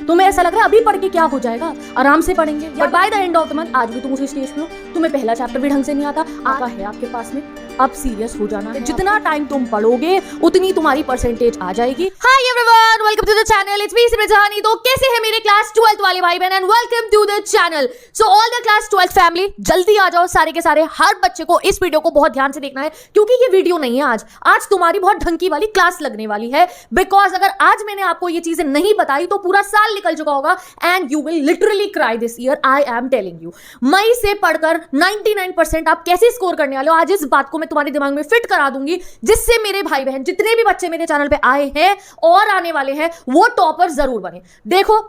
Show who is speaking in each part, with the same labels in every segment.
Speaker 1: तुम्हें ऐसा लग रहा है अभी पढ़ के क्या हो जाएगा, आराम से पढ़ेंगे, but by the end of the month आज भी तुम उसी स्टेज पे हो, तुम्हें पहला चैप्टर भी ढंग से नहीं आता, आता है आपके पास में, अब सीरियस हो जाना है। जितना टाइम तुम पढ़ोगे उतनी तुम्हारी परसेंटेज आ जाएगी। Hi everyone, welcome to the channel, it's me Simran. तो कैसे हैं मेरे क्लास 12th वाले भाई बहन, and welcome to the channel. So all the class 12th family, जल्दी आ जाओ सारे के सारे। हर बच्चे को इस वीडियो को बहुत ध्यान से देखना है, क्योंकि ये वीडियो नहीं है आज तुम्हारी बहुत ढंकी वाली क्लास लगने वाली है। बिकॉज अगर आज मैंने आपको ये चीजें नहीं बताई तो पूरा साल निकल चुका होगा and you will literally cry this year, I am telling you. मई से पढ़कर 99% आप कैसे स्कोर करने वाले हो, आज इस बात को मैं तुम्हारे दिमाग में फिट करा दूंगी, जिससे मेरे भाई बहन जितने भी बच्चे मेरे चैनल पे आए हैं और आने वाले हैं वो टॉपर जरूर बने। देखो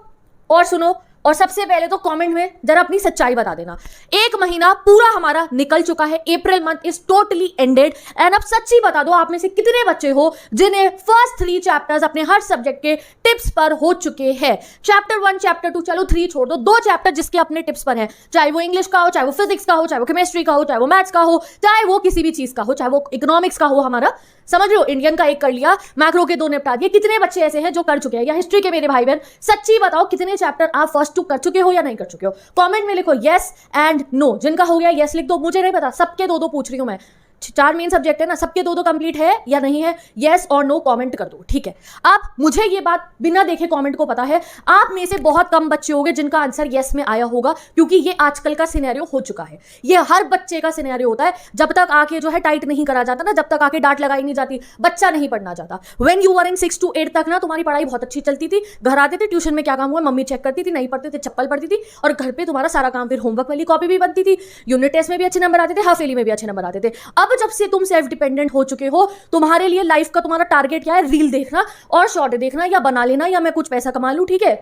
Speaker 1: और सुनो, और सबसे पहले तो कमेंट में जरा अपनी सच्चाई बता देना। एक महीना पूरा हमारा निकल चुका है, April month is totally ended and अब सच्ची बता दो आप में से कितने बच्चे हो जिन्हें फर्स्ट 3 चैप्टर्स अपने हर सब्जेक्ट के टिप्स पर हो चुके हैं। चैप्टर 1 चैप्टर 2 चलो 3 छोड़ दो, 2 चैप्टर जिसके अपने टिप्स पर है, चाहे वो इंग्लिश का हो, चाहे वो फिजिक्स का हो, चाहे वो केमिस्ट्री का हो, चाहे वो मैथ्स का हो, चाहे वो किसी भी चीज का हो, चाहे वो इकोनॉमिक्स का हो, हमारा समझ लो इंडियन का एक कर लिया, मैक्रो के 2 निपटा दिए। कितने बच्चे ऐसे हैं जो कर चुके हैं, या हिस्ट्री के मेरे भाई बहन सच्ची बताओ कितने चैप्टर आप फर्स्ट 2 कर चुके हो या नहीं कर चुके हो। कमेंट में लिखो यस एंड नो, जिनका हो गया यस लिख दो, मुझे नहीं पता, सबके 2-2 पूछ रही हूं मैं, 4 मेन सब्जेक्ट है ना, सबके 2-2 कंप्लीट है या नहीं है, यस और नो कमेंट कर दो, ठीक है। आप मुझे ये बात बिना देखे कमेंट को पता है, आप में से बहुत कम बच्चे होंगे जिनका आंसर यस में आया होगा, क्योंकि ये आजकल का सिनेरियो हो चुका है। ये हर बच्चे का सिनेरियो होता है, जब तक आके जो है टाइट नहीं करा जाता ना, जब तक आके डांट लगाई नहीं जाती, बच्चा नहीं पढ़ना चाहता। When you were in 6 to 8 तक ना तुम्हारी पढ़ाई बहुत अच्छी चलती थी, घर आते थे, ट्यूशन में क्या काम हुआ मम्मी चेक करती थी, नहीं पढ़ते थे चप्पल पढ़ती थी, और घर पे तुम्हारा सारा काम, फिर होमवर्क वाली कॉपी भी बनती थी, यूनिट टेस्ट में भी अच्छे नंबर आते थे, हाफ ईयरली में भी अच्छे नंबर आते थे। अब जब से तुम सेल्फ डिपेंडेंट हो चुके हो, तुम्हारे लिए लाइफ का तुम्हारा टारगेट क्या है, रील देखना और शॉर्ट देखना, या बना लेना, या मैं कुछ पैसा कमा लूं, ठीक है।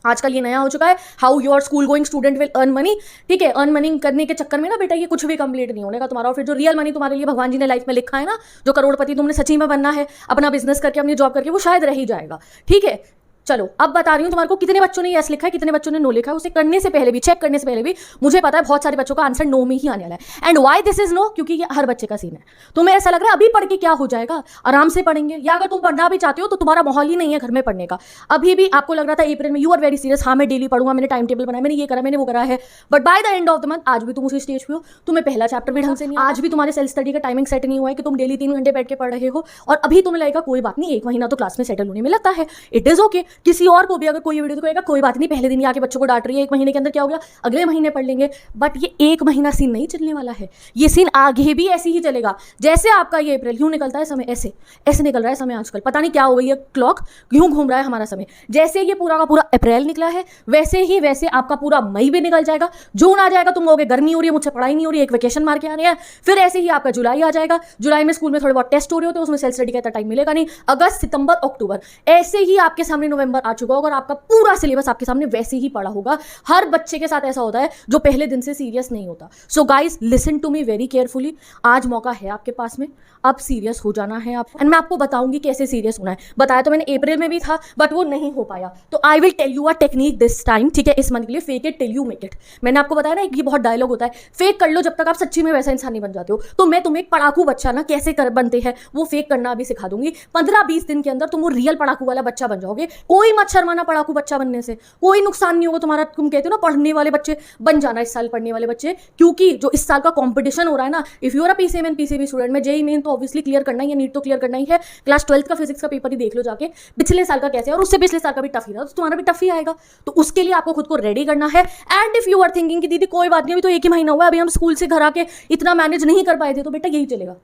Speaker 1: आजकल ये नया हो चुका है, how your school going student will earn money, ठीक है। अर्न मनी करने के चक्कर में ना बेटा ये कुछ भी कंप्लीट नहीं होने का तुम्हारा, और फिर जो रियल मनी तुम्हारे लिए भगवान जी ने लाइफ में लिखा है ना, जो करोड़पति तुमने सच्ची में बनना है अपना बिजनेस करके, अपनी जॉब करके, वो शायद रह ही जाएगा, ठीक है। चलो अब बता रही हूं तुम्हारे को कितने बच्चों ने यस लिखा है, कितने बच्चों ने नो लिखा है। उसे करने से पहले भी, चेक करने से पहले भी मुझे पता है बहुत सारे बच्चों का आंसर नो में ही आने वाला है। And why this is no, क्योंकि ये हर बच्चे का सीन है। तुम्हें ऐसा लग रहा है अभी पढ़ के क्या हो जाएगा, आराम से पढ़ेंगे, या अगर तुम पढ़ना भी चाहते हो तो तुम्हारा माहौल ही नहीं है घर में पढ़ने का। अभी भी आपको लग रहा था अप्रैल में यू आर वेरी सीरियस, हाँ मैं डेली पढ़ूंगा, मैंने टाइम टेबल बनाया, मैंने ये करा, मैंने वो करा है, but by the end of the month आज भी तुम उसी स्टेज पे हो, तुम्हें पहला चैप्टर भी ढंग से नहीं, आज भी तुम्हारे सेल्फ स्टडी का टाइमिंग सेट नहीं हुआ है कि तुम डेली 3 घंटे बैठ के पढ़ रहे हो, और अभी तुम्हें लगेगा कोई बात नहीं, 1 महीना तो क्लास में सेटल होने में लगता है, इट इज ओके। किसी और को भी अगर कोई वीडियो कहेगा कोई बात नहीं, पहले दिन ही आके बच्चों को डांट रही है, 1 महीने के अंदर क्या हो गया, अगले महीने पढ़ लेंगे, बट ये 1 महीना सीन नहीं चलने वाला है, ये सीन आगे भी ऐसे ही चलेगा। जैसे आपका ये अप्रैल क्यों निकलता है समय, ऐसे ऐसे निकल रहा है समय आजकल, पता नहीं क्या हो गई है क्लॉक, क्यों घूम रहा है हमारा समय। जैसे ये पूरा का पूरा अप्रैल निकला है, वैसे आपका पूरा मई भी निकल जाएगा, जून आ जाएगा, तुम कहोगे गर्मी हो रही है, मुझसे पढ़ाई नहीं हो रही है, एक वेकेशन मार के आ रहे हैं, फिर ऐसे ही आपका जुलाई आ जाएगा, जुलाई में स्कूल में थोड़े बहुत टेस्ट हो रहे होते हैं, उसमें सेल्फ स्टडी का इतना टाइम मिलेगा नहीं, अगस्त सितंबर अक्टूबर, ऐसे ही आपके सामने नवंबर आ चुका होगा और आपका पूरा सिलेबस आपके सामने वैसे ही पड़ा होगा। हर बच्चे के साथ ऐसा होता है जो पहले दिन से सीरियस नहीं होता। So guys listen to me very carefully, आज मौका है आपके पास में, अब सीरियस हो जाना है आप, एंड मैं आपको बताऊंगी कैसे सीरियस होना है। बताया तो मैंने अप्रैल में भी था, बट वो नहीं हो पाया, तो I will tell you a technique this time, ठीक है। इस मंथ के लिए fake it till you make it, मैंने आपको बताया ना, एक ये बहुत डायलॉग होता है, फेक कर लो जब तक आप सच्ची में वैसा इंसान नहीं बन जाते हो। तो मैं तुम्हें एक पढ़ाकू बच्चा ना कैसे बनते हैं वो फेक करना अभी सिखा दूंगी। 15-20 दिन के अंदर तुम वो रियल पढ़ाकू वाला बच्चा बन जाओगे। कोई मत शर्माना पढ़ाकू बच्चा बनने से, कोई नुकसान नहीं होगा तुम्हारा। तुम कहते हो ना पढ़ने वाले बच्चे बन जाना, इस साल पढ़ने वाले बच्चे, क्योंकि जो इस साल का कंपटीशन हो रहा है ना, if you are a PCM and PCB student, में जेईई मेन तो ऑब्वियसली क्लियर करना ही है, नीट तो क्लियर करना ही है, क्लास 12th का फिजिक्स का पेपर ही देख लो जाके, पिछले साल का कैसे है, और उससे पिछले साल का भी टफ ही था, तो तुम्हारा भी टफ ही आएगा। तो उसके लिए आपको खुद को रेडी करना है। And if you are thinking कि दीदी कोई बात नहीं, अभी तो 1 ही महीना हुआ, अभी हम स्कूल से घर आके इतना मैनेज नहीं कर पाए थे, तो बेटा यही चलेगा,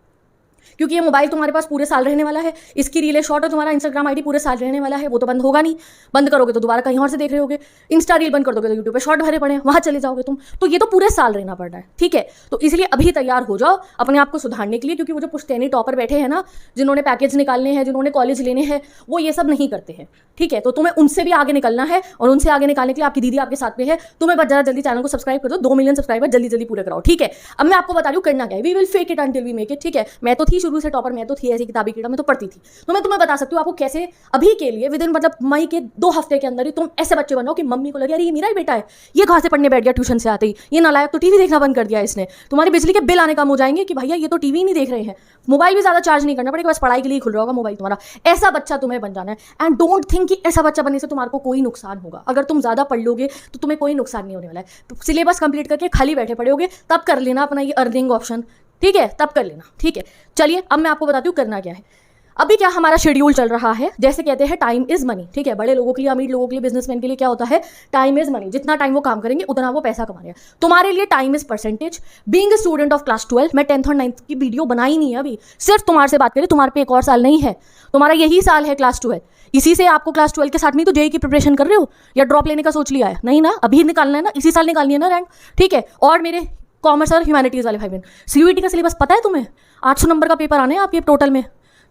Speaker 1: क्योंकि ये मोबाइल तुम्हारे पास पूरे साल रहने वाला है, इसकी रीलें शॉर्ट है, तुम्हारा इंस्टाग्राम आईडी पूरे साल रहने वाला है, वो तो बंद होगा नहीं, बंद करोगे तो दोबारा कहीं और से देख रहे होगे, इंस्टा रील बंद कर दोगे तो यूट्यूब पे शॉर्ट भरे पड़े हैं, वहाँ चले जाओगे तुम, तो ये तो पूरे साल रहना पड़ रहा है, ठीक है। तो इसलिए अभी तैयार हो जाओ अपने आप को सुधारने के लिए, क्योंकि वो जो पुश्तैनी टॉपर बैठे हैं ना, जिन्होंने पैकेज निकालने हैं, जिन्होंने कॉलेज लेने हैं, वो ये सब नहीं करते हैं, ठीक है। तो तुम्हें उनसे भी आगे निकलना है, और उनसे आगे निकालने के लिए आपकी दीदी आपके साथ में है। तुम्हें बस जरा जल्दी चैनल को सब्सक्राइब कर दो, 2 मिलियन सब्सक्राइबर जल्दी जल्दी पूरे कराओ, ठीक है। अब मैं आपको बता रही हूँ करना क्या है, we will fake it until we make it, ठीक है। मैं तो थी थी शुरू से टॉपर, मैं तो थी ऐसी किताबी कीड़ा, मैं तो पढ़ती थी। तो मैं तुम्हें बता सकती हूँ आपको कैसे अभी के लिए विद इन मतलब मई के 2 हफ्ते के अंदर ही तुम ऐसे बच्चे बनाओ कि मम्मी को लगे अरे ये मेरा ही बेटा है, ये कहाँ से पढ़ने बैठ गया ट्यूशन से आते ही, ये नालायक तो टीवी देखना बंद कर दिया इसने। तुम्हारे बिजली के बिल आने कम हो जाएंगे कि भैया ये तो टीवी नहीं देख रहे हैं, मोबाइल भी ज्यादा चार्ज नहीं करना पड़ेगा, बस पढ़ाई के लिए खुल रहा होगा मोबाइल तुम्हारा। ऐसा बच्चा तुम्हें बन जाना है। एंड डोंट थिंक कि ऐसा बच्चा बनने से तुम्हारे को कोई नुकसान होगा। अगर तुम ज्यादा पढ़ लोगे तो तुम्हें कोई नुकसान नहीं होने वाला है। तो सिलेबस कंप्लीट करके खाली बैठे पड़े होगे तब कर लेना अपना ये अर्निंग ऑप्शन, ठीक है, तब कर लेना, ठीक है। चलिए अब मैं आपको बताती हूँ करना क्या है। अभी क्या हमारा शेड्यूल चल रहा है, जैसे कहते हैं टाइम इज मनी, ठीक है। बड़े लोगों के लिए, अमीर लोगों के लिए, बिजनेसमैन के लिए क्या होता है, टाइम इज मनी। जितना टाइम वो काम करेंगे उतना वो पैसा कमाएंगे। तुम्हारे लिए time is percentage. Being a student of class 12, मैं 10th और 9th की वीडियो बनाई नहीं है अभी, सिर्फ तुम्हारे से बात करें। तुम्हारे पे एक और साल नहीं है, तुम्हारा यही साल है क्लास 12। इसी से आपको क्लास 12 के साथ में तो जेईई की प्रिपरेशन कर रहे हो या ड्रॉप लेने का सोच लिया है? नहीं ना, अभी निकालना है ना, इसी साल निकालनी है ना रैंक, ठीक है। और मेरे कॉमर्स और ह्यूमैनिटीज वाले भाई बहन, सीयूईटी का सिलेबस पता है तुम्हें? 800 नंबर का पेपर आने हैं आपके टोटल में।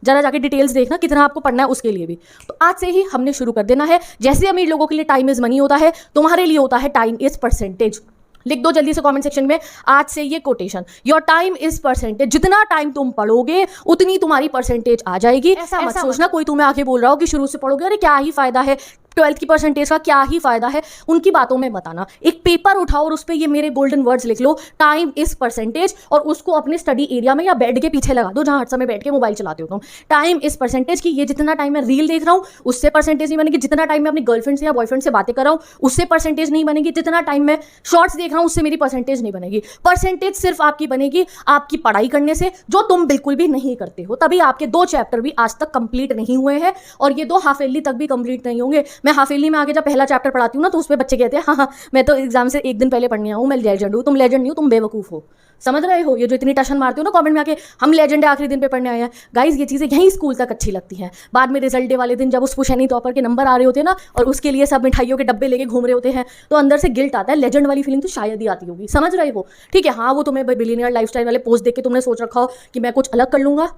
Speaker 1: जरा जाके डिटेल्स देखना कितना आपको पढ़ना है उसके लिए भी। तो आज से ही हमने शुरू कर देना है। जैसे अमीर लोगों के लिए टाइम इज मनी होता है, तुम्हारे लिए होता है टाइम इज परसेंटेज। लिख दो जल्दी से कमेंट सेक्शन में आज से ये quotation, your time is percentage. जितना टाइम तुम पढ़ोगे उतनी तुम्हारी परसेंटेज आ जाएगी। ऐसा मत सोचना कोई तुम्हें आके बोल रहा हो कि शुरू से पढ़ोगे, अरे क्या ही फायदा है 12th की परसेंटेज का, क्या ही फायदा है, उनकी बातों में बताना। एक पेपर उठाओ और उस पर ये मेरे गोल्डन वर्ड्स लिख लो, टाइम इज परसेंटेज, और उसको अपने स्टडी एरिया में या बेड के पीछे लगा दो जहां हर समय बैठ के मोबाइल चलाते हो तुम। टाइम इज परसेंटेज की ये जितना टाइम मैं रील देख रहा हूँ उससे परसेंटेज नहीं बनेगी, जितना टाइम मैं अपनी गर्लफ्रेंड से या बॉयफ्रेंड से बातें कर रहा हूँ उससे परसेंटेज नहीं बनेगी, जितना टाइम मैं शॉर्ट्स देख रहा हूँ उससे मेरी परसेंटेज नहीं बनेगी। परसेंटेज सिर्फ आपकी बनेगी आपकी पढ़ाई करने से, जो तुम बिल्कुल भी नहीं करते हो। तभी आपके 2 चैप्टर भी आज तक कंप्लीट नहीं हुए हैं और ये 2 हाफ ईयरली तक भी कंप्लीट नहीं होंगे। मैं हाफ ईयरली में आगे जब पहला चैप्टर पढ़ाती हूँ ना तो उसमें बच्चे कहते हैं हाँ हाँ मैं तो एग्जाम से एक दिन पहले पढ़ने आऊँ, मैं लेजेंड हूँ। तुम लेजेंड नहीं हो, तुम बेवकूफ़ हो। समझ रहे हो? ये जो इतनी टशन मारते हो ना कमेंट में आके, हम लेजेंड है आखिरी दिन पे पढ़ने आए हैं। गाइस ये चीज़ें यहीं स्कूल तक अच्छी लगती हैं। बाद में रिजल्ट डे वाले दिन जब उस पुशैनी टॉपर के नंबर आ रहे होते हैं ना और उसके लिए सब मिठाइयों के डब्बे लेके घूम रहे होते हैं तो अंदर से गिल्ट आता है। लेजेंड वाली फीलिंग तो शायद ही आती होगी। समझ रहे हो? ठीक है, हाँ वो तुम्हें बिलियनियर लाइफस्टाइल वाले पोस्ट देख के तुमने सोच रखा हो कि मैं कुछ अलग कर लूँगा,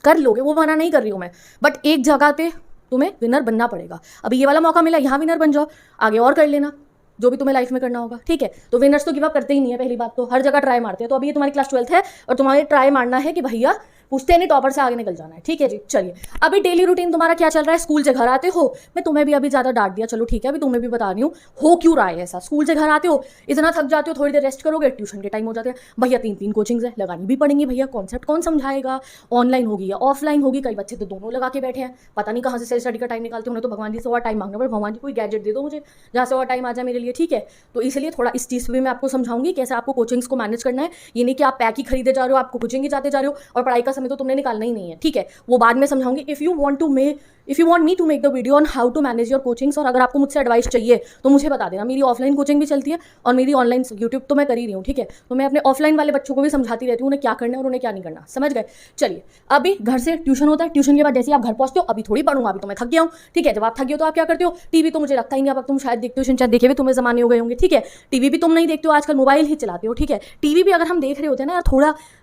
Speaker 1: कर लोगे, वो मना नहीं कर रही हूँ मैं, बट एक जगह पे तुम्हें विनर बनना पड़ेगा। अभी ये वाला मौका मिला, यहाँ विनर बन जाओ, आगे और कर लेना जो भी तुम्हें लाइफ में करना होगा, ठीक है। तो विनर्स तो गिव अप करते ही नहीं है, पहली बात तो हर जगह ट्राई मारते हैं। तो अभी ये तुम्हारी क्लास 12th है और तुम्हारे ट्राई मारना है कि भैया पूछते नहीं टॉपर से आगे निकल जाना है, ठीक है जी। चलिए अभी डेली रूटीन तुम्हारा क्या चल रहा है? स्कूल से घर आते हो, मैं तुम्हें भी अभी ज़्यादा डांट दिया, चलो ठीक है अभी तुम्हें भी बता रही हूँ हो क्यों रहा है ऐसा। स्कूल से घर आते हो, इतना थक जाते हो, थोड़ी देर रेस्ट करोगे, ट्यूशन के टाइम हो जाते हैं। भैया 3 कोचिंग्स है, लगानी भी पड़ेंगी भैया। कॉन्सेप्ट कौन समझाएगा? ऑनलाइन होगी या ऑफलाइन होगी? कई बच्चे तो दोनों लगा के बैठे हैं, पता नहीं कहाँ से सेल्फ स्टडी का टाइम निकालते हो। तो भगवान जी से और टाइम मांगना पड़े, भगवान जी कोई गैजेट दे दो मुझे जहाँ से और टाइम आ जाए मेरे लिए, ठीक है। तो इसलिए थोड़ा इस चीज़ पे मैं आपको समझाऊंगी कैसे आपको कोचिंग्स को मैनेज करना है। ये नहीं कि आप पैक ही खरीदे जा रहे हो, आपको कोचिंग ही जाते जा रहे हो और पढ़ाई का समय तो तुमने निकालना ही नहीं है, ठीक है। वो बाद में समझाऊंगी। If you want me to make the video on how to manage your coachings, और अगर आपको मुझसे एडवाइस चाहिए तो मुझे बता देना। मेरी ऑफलाइन कोचिंग भी चलती है और मेरी ऑनलाइन यूट्यूब तो मैं कर ही रही हूँ, ठीक है। तो मैं अपने ऑफलाइन वाले बच्चों को भी समझाती रहती हूँ उन्हें क्या करना है और उन्हें क्या नहीं करना, समझ गए। चलिए अभी घर से ट्यूशन होता है, ट्यूशन के बाद जैसे आप घर पहुँचते हो, अभी थोड़ी पढ़ूंगा, अभी तो मैं थक गया हूँ, ठीक है। जब आप थक गए तो आप क्या करते हो? टीवी तो मुझे लगता ही नहीं, अब तुम शायद देखते हो, शिनचैन देखे भी तुम्हें जमाने हो गए होंगे, ठीक है। टीवी भी तुम नहीं देखते हो आजकल, मोबाइल ही चलाते हो, ठीक है। टीवी भी अगर हम देख रहे होते हैं ना,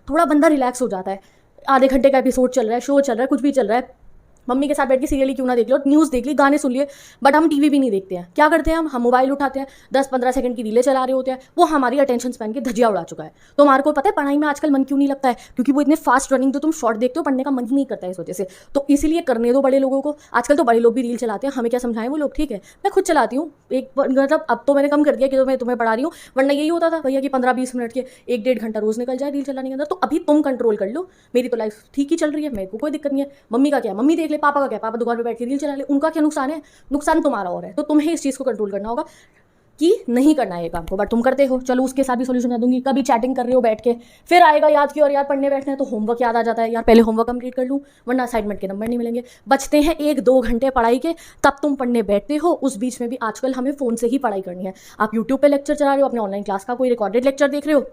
Speaker 1: थोड़ा बंदा रिलैक्स हो जाता है। आधे घंटे का एपिसोड चल रहा है, शो चल रहा है, कुछ भी चल रहा है, मम्मी के साथ बैठ के सीरियल ही क्यों ना देख लो, न्यूज़ देख ली, गाने सुन लिए, बट हम टीवी भी नहीं देखते हैं। क्या करते हैं हम मोबाइल उठाते हैं, 10-15 सेकंड की रीलें चला रहे होते हैं। वो हमारी अटेंशन स्पैन की धजिया उड़ा चुका है। तो हमारे को पता है पढ़ाई में आजकल मन क्यों नहीं लगता है, क्योंकि वो इतने फास्ट रनिंग जो तुम शॉर्ट देखते हो, पढ़ने का मन ही नहीं करता है इस वजह से। तो इसीलिए करने दो बड़े लोगों को। आजकल तो बड़े लोग भी रील चलाते हैं, हमें क्या समझाएं वो लोग, ठीक है। मैं खुद चलाती हूँ, एक मतलब अब तो मैंने कम कर दिया कि तो मैं तुम्हें पढ़ा रही हूँ, वरना यही होता था भैया कि 15-20 मिनट के 1-1.5 घंटा रोज निकल जाए रील चलाने के अंदर। तो अभी तुम कंट्रोल कर लो। मेरी तो लाइफ ठीक ही चल रही है, मेरे को कोई दिक्कत नहीं है। मम्मी का क्या, मम्मी देख ले, पापा का क्या, पापा दुकान पे बैठ के रील चला ले, उनका क्या नुकसान है? नुकसान तुम्हारा और है। तो तुम्हें इस चीज़ को कंट्रोल करना होगा कि नहीं करना है ये काम को, बट तुम करते हो। चलो उसके साथ भी सोल्यूशन दे दूंगी। कभी चैटिंग कर रहे हो बैठ के, फिर आएगा याद की और यार पढ़ने बैठना है तो होमवर्क याद आ जाता है, यार पहले होमवर्क कंप्लीट कर लूँ वरना असाइनमेंट के नंबर नहीं मिलेंगे। बचते हैं 1-2 घंटे पढ़ाई के, तब तुम पढ़ने बैठते हो। उस बीच में भी आजकल हमें फ़ोन से ही पढ़ाई करनी है। आप यूट्यूब पे लेक्चर चला रहे हो, अपने ऑनलाइन क्लास का कोई रिकॉर्डेड लेक्चर देख रहे हो,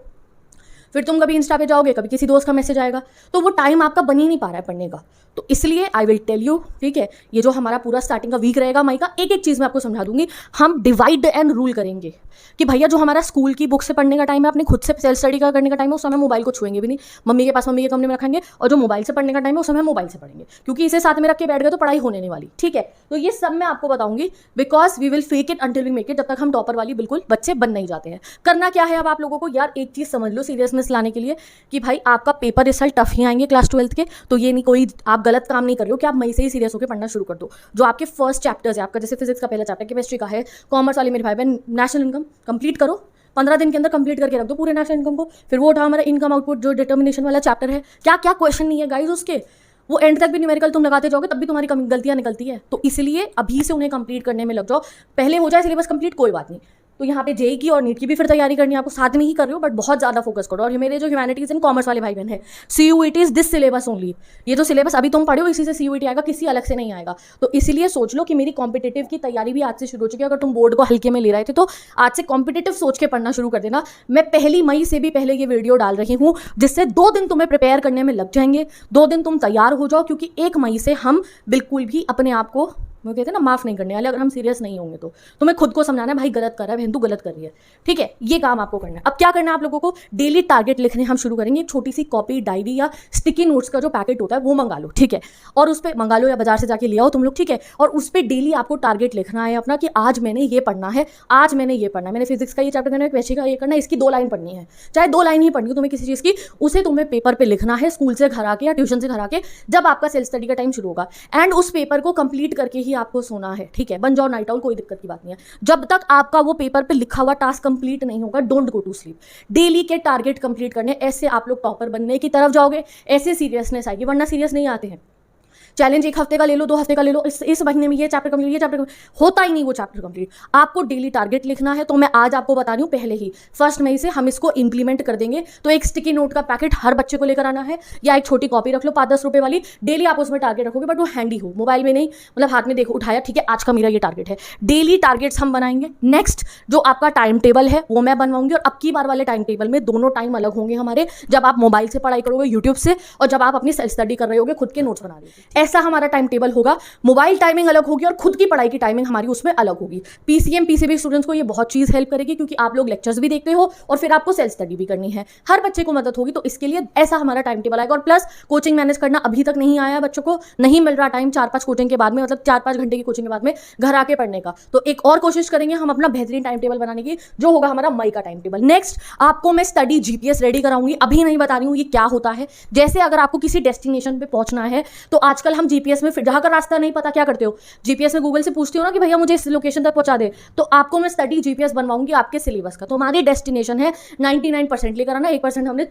Speaker 1: फिर तुम कभी इंस्टा पे जाओगे, कभी किसी दोस्त का मैसेज आएगा, तो वो टाइम आपका बन ही नहीं पा रहा है पढ़ने का। तो इसलिए आई विल टेल यू, ठीक है, ये जो हमारा पूरा स्टार्टिंग का वीक रहेगा मई का, एक एक चीज़ मैं आपको समझा दूंगी। हम डिवाइड एंड रूल करेंगे कि भैया जो हमारा स्कूल की बुक से पढ़ने का टाइम है, अपने खुद से सेल्फ स्टडी का करने का टाइम है, उस समय मोबाइल को छुएंगे भी नहीं, मम्मी के पास मम्मी के कमरे में रखेंगे। और जो मोबाइल से पढ़ने का टाइम है उस समय मोबाइल से पढ़ेंगे, क्योंकि इसे साथ में रख के बैठ गए तो पढ़ाई होने नहीं वाली, ठीक है। तो ये सब मैं आपको बताऊंगी, because we will fake it until we make it. जब तक हम टॉपर वाली बिल्कुल बच्चे बन नहीं जाते हैं। करना क्या है अब आप लोगों को, यार एक चीज़ समझ लो सीरियसनेस सीरियसनेस लाने के लिए कि भाई आपका पेपर रिजल्ट टफ ही आएंगे क्लास 12th के, तो ये नहीं कोई आप गलत काम नहीं कर रहे हो कि आप मई से ही सीरियस होकर पढ़ना शुरू कर दो। जो आपके फर्स्ट चैप्टर्स है आपका, जैसे फिजिक्स का पहला चैप्टर, केमिस्ट्री का है, कॉमर्स वाले मेरे भाई बहन नेशनल इनकम कंप्लीट करो, 15 दिन के अंदर कंप्लीट करके रख दो पूरे नेशनल इनकम को। फिर वो उठाओ हमारा इनकम आउटपुट जो डिटर्मिनेशन वाला चैप्टर है, क्या क्या क्वेश्चन नहीं है गाइज उसके, वो एंड तक भी न्यूमेरिकल तुम लगाते जाओगे तब भी तुम्हारी गलतियां निकलती है। तो इसलिए अभी से उन्हें कंप्लीट करने में लग जाओ, पहले हो जाए सिलेबस कंप्लीट कोई बात नहीं। तो यहाँ पे जेई की और नीट की भी फिर तैयारी करनी है आपको, साथ में ही कर रहे हो बट बहुत ज़्यादा फोकस करो। और मेरे जो ह्यूमैनिटीज़ एंड कॉमर्स वाले भाई बहन है, CUET is this syllabus only, ये जो सिलेबस अभी तुम पढ़े हो इसी से CUET आएगा, किसी अलग से नहीं आएगा। तो इसीलिए सोच लो कि मेरी कॉम्पिटेटिव की तैयारी भी आज से शुरू हो चुकी है। अगर तुम बोर्ड को हल्के में ले रहे थे तो आज से कॉम्पिटेटिव सोच के पढ़ना शुरू कर देना। मैं 1 मई से भी पहले ये वीडियो डाल रही हूँ, जिससे 2 दिन तुम्हें प्रिपेयर करने में लग जाएंगे, 2 दिन तुम तैयार हो जाओ, क्योंकि 1 मई से हम बिल्कुल भी अपने आप को, वो कहते हैं ना, माफ नहीं करने वाले। अगर हम सीरियस नहीं होंगे तो तुम्हें खुद को समझाना है भाई गलत कर रहा है, बहन तू गलत कर रही है, ठीक है। ये काम आपको करना है। अब क्या करना है आप लोगों को, डेली टारगेट लिखने हम शुरू करेंगे। एक छोटी सी कॉपी, डायरी या स्टिकी नोट्स का जो पैकेट होता है वो मंगा लो, ठीक है, और उस पर मंगा लो या बाजार से जाके ले आओ तुम लोग, ठीक है। और उस पर डेली आपको टारगेट लिखना है अपना कि आज मैंने ये पढ़ना है, आज मैंने ये पढ़ना है, मैंने फिजिक्स का ये चैप्टर करना है, केमिस्ट्री का ये करना है, इसकी 2 लाइन पढ़नी है, चाहे 2 लाइन ही पढ़नी हो तुम्हें किसी चीज़ की, उसे तुम्हें पेपर पे लिखना है स्कूल से घर आके या ट्यूशन से घर आके, जब आपका सेल्फ स्टडी का टाइम शुरू होगा। एंड उस पेपर को कंप्लीट करके ही आपको सोना है, ठीक है। बन जाओ नाइट आउल, कोई दिक्कत की बात नहीं है। जब तक आपका वो पेपर पे लिखा हुआ टास्क कंप्लीट नहीं होगा, don't go to sleep. Daily के टारगेट कंप्लीट करने, ऐसे आप लोग टॉपर बनने की तरफ जाओगे, ऐसे सीरियसनेस आएगी, वरना सीरियस नहीं आते हैं। चैलेंज 1 हफ्ते का ले लो, 2 हफ्ते का ले लो, इस महीने में ये चैप्टर कंप्लीट, ये चैप्टर होता ही नहीं वो चैप्टर कंप्लीट। आपको डेली टारगेट लिखना है। तो मैं आज आपको बता रही हूँ, पहले ही 1 मई से हम इसको इंप्लीमेंट कर देंगे। तो एक स्टिकी नोट का पैकेट हर बच्चे को लेकर आना है, या एक छोटी कॉपी रख लो 5-10 रुपए वाली। डेली आप उसमें टारगेट रखोगे, बट वो हैंडी हो, मोबाइल में नहीं, मतलब हाथ में देखो उठाया, ठीक है, आज का मेरा ये टारगेट है। डेली टारगेट्स हम बनाएंगे। नेक्स्ट जो आपका टाइम टेबल है वो मैं बनवाऊंगी, और अब की बार वाले टाइम टेबल में दोनों टाइम अलग होंगे हमारे, जब आप मोबाइल से पढ़ाई करोगे यूट्यूब से, और जब आप अपनी सेल्फ स्टडी कर रहे होगे, खुद के नोट्स बना रहे हो, ऐसा हमारा टाइम टेबल होगा। मोबाइल टाइमिंग अलग होगी और खुद की पढ़ाई की टाइमिंग हमारी उसमें अलग होगी। PCM PCB स्टूडेंट्स को ये बहुत चीज हेल्प करेगी, क्योंकि आप लोग लेक्चर्स भी देखते हो और फिर आपको सेल्फ स्टडी भी करनी है, हर बच्चे को मदद होगी। तो इसके लिए ऐसा हमारा टाइम टेबल आएगा। और प्लस कोचिंग मैनेज करना अभी तक नहीं आया, बच्चों को नहीं मिल रहा टाइम 4-5 कोचिंग के बाद में, मतलब 4-5 घंटे की कोचिंग के बाद में घर आके पढ़ने का। तो एक और कोशिश करेंगे हम अपना बेहतरीन टाइम टेबल बनाने की, जो होगा हमारा मई का टाइम टेबल। नेक्स्ट आपको मैं स्टडी GPS रेडी कराऊंगी। अभी नहीं बता रही हूँ ये क्या होता है। जैसे अगर आपको किसी डेस्टिनेशन पे पहुंचना है, तो आजकल हम GPS में जहाँ का रास्ता नहीं पता क्या करते हो, GPS में गूगल से पूछते हो ना कि भैया मुझे इस लोकेशन तक पहुंचा दे। तो आपको मैं स्टडी GPS बनवाऊंगी आपके सिलेबस का। तो हमारी डेस्टिनेशन है 99% लेकर आना, 1% हमने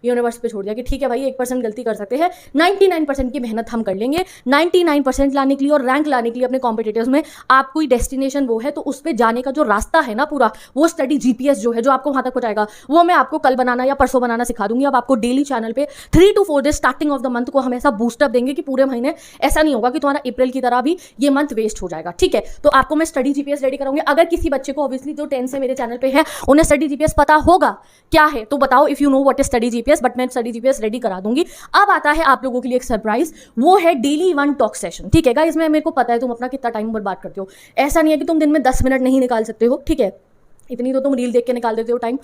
Speaker 1: यूनिवर्स पे छोड़ दिया कि ठीक है भाई 1% गलती कर सकते हैं, 99% की मेहनत हम कर लेंगे। 99% लाने के लिए और रैंक लाने के लिए अपने कॉम्पिटिटिव्स में आप कोई डेस्टिनेशन वो है, तो उस पर जाने का जो रास्ता है ना पूरा, वो स्टडी GPS जो है, जो आपको वहां तक पहुंचाएगा, वो मैं आपको कल बनाना या परसों बनाना सिखा दूंगी। अब आपको डेली चैनल पे 3 to 4 days starting of the month को हम ऐसा बूस्टअप देंगे कि पूरे महीने ऐसा नहीं होगा कि तुम्हारा अप्रैल की तरह भी ये मंथ वेस्ट हो जाएगा, ठीक है। तो आपको मैं स्टडी GPS रेडी कराऊंगी। अगर किसी बच्चे को ऑब्वियसली जो 10 से मेरे चैनल पे है उन्हें स्टडी GPS पता होगा क्या है, तो बताओ if you know what is study GPS, but मैं स्टडी GPS रेडी करा दूंगी। अब आता है आप लोगों के लिए एक सरप्राइज, वो है डेली 1 टॉक सेशन, ठीक है गाइस। इसमें मेरे को पता है तुम अपना कितना टाइम बर्बाद करते हो, ऐसा नहीं है कि तुम दिन में 10 मिनट नहीं निकाल सकते हो, ठीक है, इतनी तो तुम रील देख के निकाल देते हो टाइम।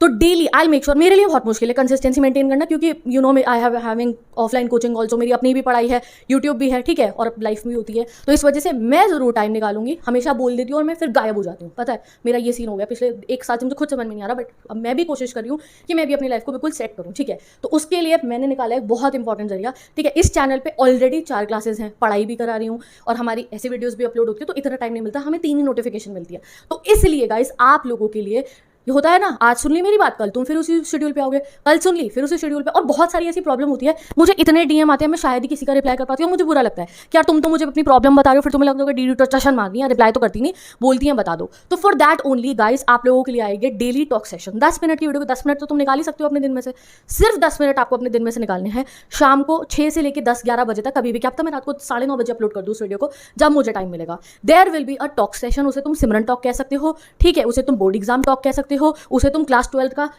Speaker 1: तो डेली आई मेक श्योर, मेरे लिए बहुत मुश्किल है कंसिस्टेंसी मेंटेन करना, क्योंकि you know I have having offline coaching also, मेरी अपनी भी पढ़ाई है, यूट्यूब भी है, ठीक है, और लाइफ भी होती है। तो इस वजह से मैं जरूर टाइम निकालूंगी। हमेशा बोल देती हूँ और मैं फिर गायब हो जाती हूँ, पता है मेरा ये सीन हो गया पिछले 1 साल से, मुझे खुद समझ में नहीं आ रहा, बट अब मैं भी कोशिश कर रही हूँ कि मैं भी अपनी लाइफ को बिल्कुल सेट करूँ, ठीक है। तो उसके लिए मैंने निकाला एक बहुत इंपॉर्टेंट जरिया, ठीक है। इस चैनल पर ऑलरेडी 4 क्लासेज हैं, पढ़ाई भी करा रही हूँ और हमारी ऐसी वीडियोज़ भी अपलोड होती है, तो इतना टाइम नहीं मिलता, हमें 3 ही नोटिफिकेशन मिलती है। तो इसलिए गाइस आप लोगों के लिए ये होता है ना, आज सुन ली मेरी बात, कल तुम फिर उसी शेड्यूल पे आओगे, कल सुन ली फिर उसी शेड्यूल पे, और बहुत सारी ऐसी प्रॉब्लम होती है। मुझे इतने DM आते हैं, मैं शायद ही किसी का रिप्लाई कर पाती हूँ। मुझे बुरा लगता है कि यार तुम तो मुझे अपनी प्रॉब्लम बता रहे हो, फिर तुम्हें लगता है DD तो टशन मारनी है, रिप्लाई तो करती नहीं, बोलती हैं बता दो। तो फॉर दैट ओनली गाइस आप लोगों के लिए आएंगे डेली टॉक सेशन। 10 मिनट की वीडियो को 10 मिनट तो तुम निकाल ही सकते हो अपने दिन में से, सिर्फ 10 मिनट आपको अपने दिन में से निकालने हैं। शाम को 6 से लेकर 10-11 बजे तक, कभी भी, क्या पता मैं रात को 9:30 बजे अपलोड कर दूँ उस वीडियो को, जब मुझे टाइम मिलेगा। There will be a talk session, उसे तुम सिमरन टॉक कह सकते हो, ठीक है, उसे तुम बोर्ड एग्जाम टॉक कह सकते हो, उसे तुम क्लास 12th का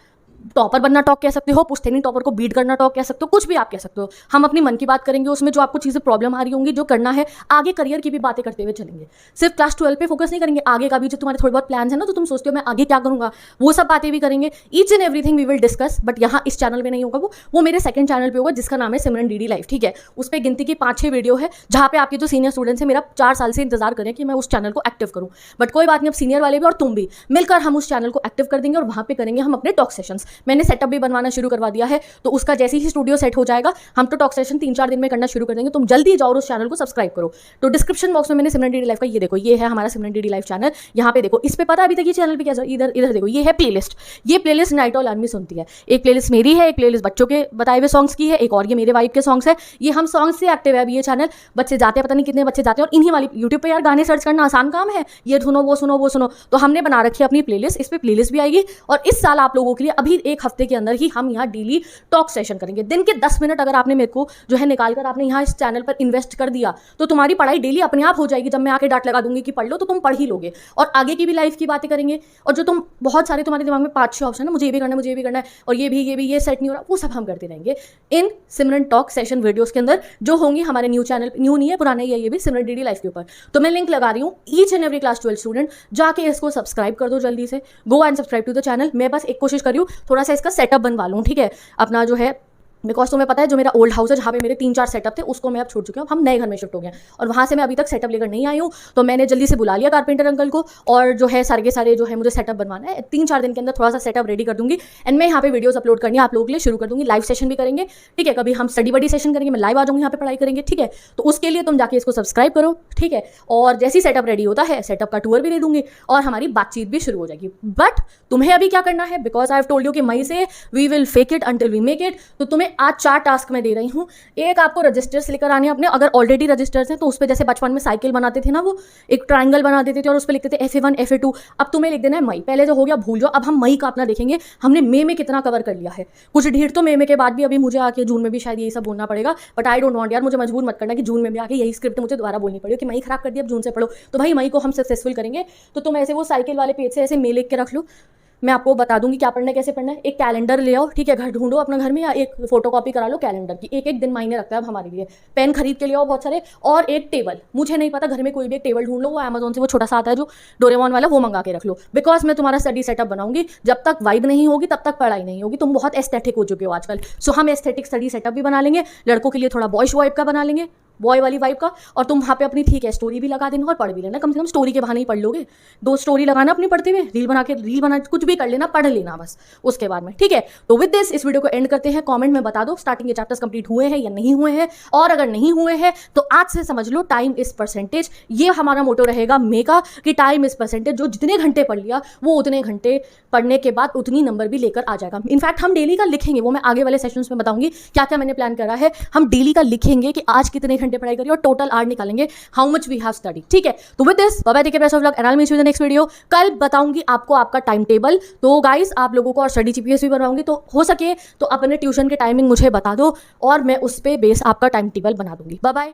Speaker 1: टॉपर बनना टॉक कह सकते हो, पुश्तैनी टॉपर को बीट करना टॉक कह सकते हो, कुछ भी आप कह सकते हो। हम अपनी मन की बात करेंगे, उसमें जो आपको चीज़ें प्रॉब्लम आ रही होंगी, जो करना है, आगे करियर की भी बातें करते हुए चलेंगे। सिर्फ क्लास 12 पे फोकस नहीं करेंगे, आगे का भी जो तुम्हारे थोड़े बहुत प्लान है ना, तो तुम सोचते हो मैं आगे क्या करूंगा, वो सब बातें भी करेंगे। Each and everything we will discuss, but यहाँ इस चैनल में नहीं होगा, वो मेरे सेकंड चैनल पे होगा, जिसका नाम है सिमरन DD लाइफ, ठीक है। उस पर गिनती की 5-6 वीडियो है, जहाँ पे आपके जो सीनियर स्टूडेंट्स हैं मेरा 4 साल से इंतजार करें कि मैं उस चैनल को एक्टिव करूँ, बट कोई बात नहीं, अब सीनियर वाले भी और तुम भी मिलकर हम उस चैनल को एक्टिव कर देंगे, और वहाँ पे करेंगे हम अपने टॉक सेशंस। मैंने सेटअप भी बनवाना शुरू करवा दिया है, तो उसका जैसे ही स्टूडियो सेट हो जाएगा हम तो टॉक सेशन 3-4 दिन में करना शुरू कर देंगे। तुम जल्दी जाओ और उस चैनल को सब्सक्राइब करो। तो डिस्क्रिप्शन बॉक्स में मैंने सिमरन डीडी लाइफ का ये देखो, ये है हमारा सिमरन डीडी लाइफ चैनल। यहाँ पे देखो, इस पे पता अभी तक ये चैनल पे क्या, इधर इधर देखो, ये है प्लेलिस्ट। ये प्लेलिस्ट नाइट ऑल आर्मी सुनती है। एक प्लेलिस्ट मेरी है, एक प्लेलिस्ट बच्चों के बताए हुए सॉन्ग्स की है, एक और ये मेरे वाइब के सॉन्ग्स है। ये हम सॉन्ग्स से एक्टिव है अभी ये चैनल। बच्चे जाते हैं, पता नहीं कितने बच्चे जाते हैं, और इन्हीं वाली यूट्यूब पे यार गाने सर्च करना आसान काम है, ये सुनो वो सुनो वो सुनो। तो हमने बना रखी है अपनी प्लेलिस्ट, इस पे प्लेलिस्ट भी आएगी। और इस साल आप लोगों के लिए अभी एक हफ्ते के अंदर ही हम यहाँ डेली टॉक सेशन करेंगे। दिन के 10 मिनट अगर आपने मेरे को जो है निकाल कर आपने यहाँ इस चैनल पर इन्वेस्ट कर दिया तो तुम्हारी पढ़ाई डेली अपने आप हो जाएगी। जब मैं आके डांट लगा दूंगी कि पढ़ लो, तो तुम पढ़ ही लोगे और आगे की भी लाइफ की बातें करेंगे। और जो तुम बहुत सारे तुम्हारे दिमाग में 5-6 ऑप्शन है, मुझे ये भी करना है, मुझे ये भी करना है, और ये सेट नहीं हो रहा, वो सब हम करते रहेंगे इन सिमरन टॉक सेशन वीडियोस के अंदर, जो होंगी हमारे न्यू चैनल, न्यू नहीं है पुराना ही है ये भी, सिमरन डीडी लाइफ के ऊपर। तो मैं लिंक लगा रही हूँ, each and every class 12 student जाके इसको सब्सक्राइब कर दो जल्दी से। Go and subscribe to the channel. मैं बस एक कोशिश कर रही हूँ थोड़ा सा इसका सेटअप बनवा लूँ, ठीक है, अपना जो है, बिकॉज तुम्हें पता है जो मेरा ओल्ड हाउस है जहाँ पे मेरे 3-4 सेटअप थे उसको मैं अब छोड़ चुकी हूँ। हम नए घर में शिफ्ट हो गए और वहाँ से मैं अभी तक सेटअप लेकर नहीं आई हूँ। तो मैंने जल्दी से बुला लिया कारपेंटर अंकल को, और जो है सारे के सारे जो है मुझे सेटअप बनवाना है। 3-4 दिन के अंदर थोड़ा सा सेटअप रेडी कर दूंगी एंड मैं यहाँ पे वीडियोस अपलोड करनी है आप लोगों के लिए शुरू कर दूंगी। लाइव सेशन भी करेंगे, ठीक है, कभी हम स्टडी बडी सेशन करेंगे, मैं लाइव आ जाऊँगी यहाँ पे पढ़ाई करेंगे, ठीक है। तो उसके लिए तुम जाके इसको सब्सक्राइब करो, ठीक है। और जैसे ही सेटअप रेडी होता है सेटअप का टूर भी दे दूंगी और हमारी बातचीत भी शुरू हो जाएगी। बट तुम्हें अभी क्या करना है, because I have told you कि मई से we will fake it until we make it. तो तुम्हें आज 4 टास्क मैं दे रही हूँ। एक, आपको रजिस्टर्स लेकर आने अपने, अगर ऑलरेडी रजिस्टर्स हैं तो उस पर जैसे बचपन में साइकिल बनाते थे ना, वो एक ट्रायंगल बना देते थे और उस पर लिखते थे FA1 FA2। अब तुम्हें लिख देना है मई। पहले जो हो गया भूल जाओ, अब हम मई का अपना देखेंगे हमने मई में कितना कवर कर लिया है। कुछ ढीठ तो मई में के बाद भी अभी मुझे आके जून में भी शायद यही सब बोलना पड़ेगा, बट आई डोंट वांट यार, मुझे मजबूर मत करना कि जून में भी आके यही स्क्रिप्ट मुझे दोबारा बोलनी पड़ेगी कि मई खराब कर दिया अब जून से पढ़ो। तो भाई मई को हम सक्सेसफुल करेंगे। तो तुम ऐसे वो साइकिल वाले पेज से ऐसे मई लिख के रख लो, मैं आपको बता दूंगी क्या पढ़ना है कैसे पढ़ना है। एक कैलेंडर ले आओ, ठीक है, घर ढूंढो अपना घर में, या एक फोटोकॉपी करा लो कैलेंडर की। एक दिन मायने रखता है अब हमारे लिए। पेन खरीद के ले आओ बहुत सारे, और एक टेबल, मुझे नहीं पता घर में कोई भी एक टेबल ढूंढ लो, वो अमेजोन से वो छोटा सा आता है जो डोरेमोन वाला, वो मंगा के रख लो। बिकॉज मैं तुम्हारा स्टडी सेटअप बनाऊंगी, जब तक वाइब नहीं होगी तब तक पढ़ाई नहीं होगी। तुम बहुत एस्थेटिक हो चुके हो आजकल, सो हम एस्थेटिक स्टडी सेटअप भी बना लेंगे। लड़कों के लिए थोड़ा बॉयश वाइब का बना लेंगे, बॉय वाली वाइब का। और तुम वहाँ पे अपनी, ठीक है, स्टोरी भी लगा देना और पढ़ भी लेना। कम से कम स्टोरी के बहाने ही पढ़ लोगे, 2 स्टोरी लगाना अपनी पढ़ते हुए, रील बना कुछ भी कर लेना, पढ़ लेना बस उसके बाद में, ठीक है। तो विद दिस इस वीडियो को एंड करते हैं। कमेंट में बता दो स्टार्टिंग के चैप्टर्स कंप्लीट हुए हैं या नहीं हुए हैं, और अगर नहीं हुए हैं तो आज से समझ लो टाइम इज परसेंटेज। ये हमारा मोटो रहेगा मे का कि टाइम इज परसेंटेज। जो जितने घंटे पढ़ लिया वो उतने घंटे पढ़ने के बाद उतनी नंबर भी लेकर आ जाएगा। इनफैक्ट हम डेली का लिखेंगे, वो मैं आगे वाले सेशंस में बताऊंगी क्या क्या मैंने प्लान करा है। हम डेली का लिखेंगे कि आज कितने घंटे पढ़ाई करी और टोटल आर निकालेंगे how much we have study, ठीक है। तो with this bye bye, take care, best of luck and I will meet you in the next video. कल बताऊंगी आपको आपका टाइम टेबल। तो गाइस आप लोगों को और स्टडी जीपीएस भी बनवाऊंगी, तो हो सके तो अपने ट्यूशन के टाइमिंग मुझे बता दो और मैं उस पे बेस आपका टाइम टेबल बना दूंगी। Bye bye.